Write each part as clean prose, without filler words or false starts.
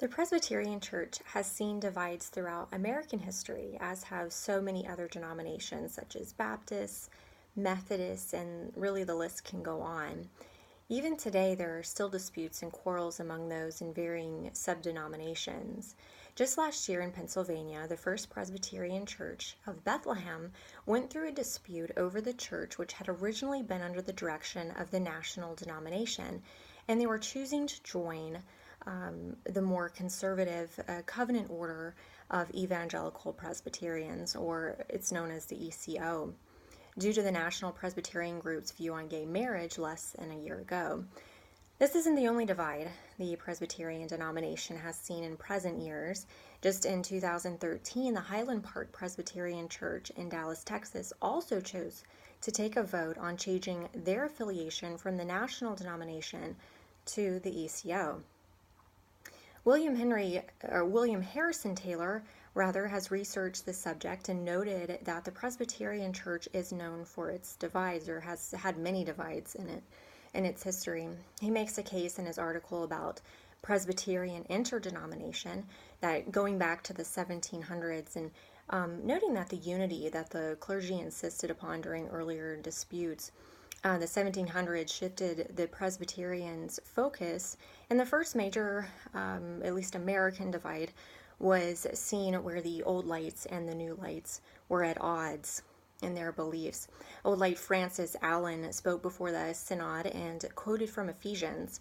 The Presbyterian Church has seen divides throughout American history, as have so many other denominations such as Baptists, Methodists, and really the list can go on. Even today, there are still disputes and quarrels among those in varying sub-denominations. Just last year in Pennsylvania, the First Presbyterian Church of Bethlehem went through a dispute over the church which had originally been under the direction of the national denomination, and they were choosing to join the more conservative covenant order of evangelical Presbyterians, or it's known as the ECO, due to the National Presbyterian Group's view on gay marriage less than a year ago. This isn't the only divide the Presbyterian denomination has seen in present years. Just in 2013, the Highland Park Presbyterian Church in Dallas, Texas, also chose to take a vote on changing their affiliation from the national denomination to the ECO. William Harrison Taylor has researched the subject and noted that the Presbyterian Church is known for its divides, or has had many divides in its history. He makes a case in his article about Presbyterian interdenomination, that going back to the 1700s, and noting that the unity that the clergy insisted upon during earlier disputes, the 1700s shifted the Presbyterians' focus, and the first major, at least American divide, was seen where the Old Lights and the New Lights were at odds in their beliefs. Old Light Francis Allen spoke before the synod and quoted from Ephesians,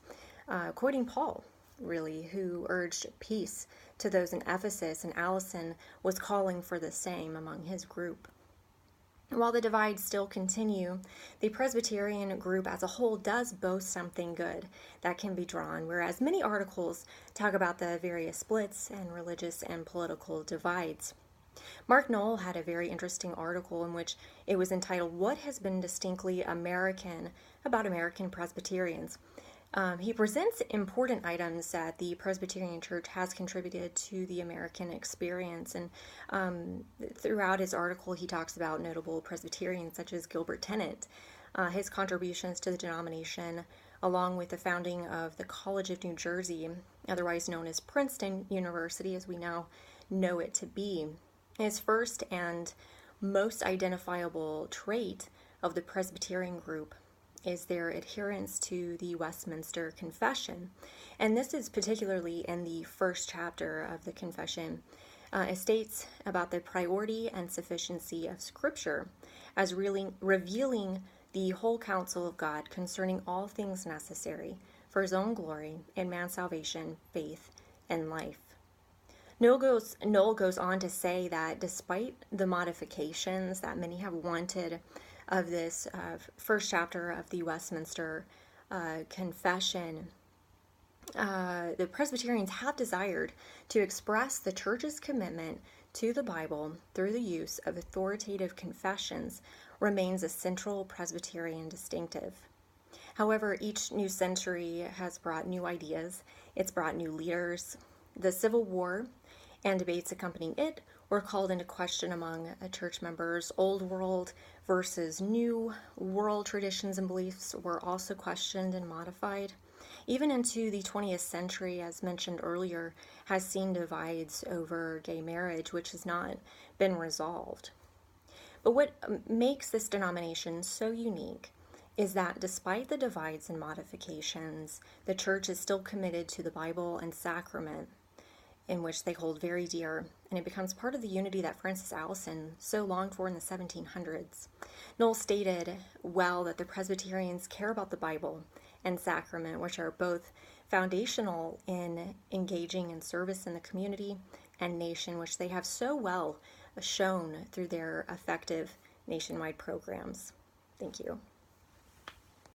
quoting Paul, really, who urged peace to those in Ephesus, and Allison was calling for the same among his group. While the divides still continue, the Presbyterian group as a whole does boast something good that can be drawn, whereas many articles talk about the various splits and religious and political divides. Mark Knoll had a very interesting article in which it was entitled, "What Has Been Distinctly American About American Presbyterians?" He presents important items that the Presbyterian Church has contributed to the American experience, and throughout his article he talks about notable Presbyterians such as Gilbert Tennant, his contributions to the denomination, along with the founding of the College of New Jersey, otherwise known as Princeton University as we now know it to be. His first and most identifiable trait of the Presbyterian group is their adherence to the Westminster Confession. And this is particularly in the first chapter of the Confession. It states about the priority and sufficiency of Scripture as revealing the whole counsel of God concerning all things necessary for his own glory and man's salvation, faith, and life. Knoll goes on to say that despite the modifications that many have wanted of this first chapter of the Westminster Confession, the Presbyterians have desired to express the Church's commitment to the Bible through the use of authoritative confessions remains a central Presbyterian distinctive. However, each new century has brought new ideas. It's brought new leaders. The Civil War and debates accompanying it were called into question among church members. Old world versus new world traditions and beliefs were also questioned and modified. Even into the 20th century, as mentioned earlier, has seen divides over gay marriage, which has not been resolved. But what makes this denomination so unique is that despite the divides and modifications, the church is still committed to the Bible and sacrament, in which they hold very dear, and it becomes part of the unity that Francis Allison so longed for in the 1700s. Knoll stated well that the Presbyterians care about the Bible and sacrament, which are both foundational in engaging in service in the community and nation, which they have so well shown through their effective nationwide programs. Thank you.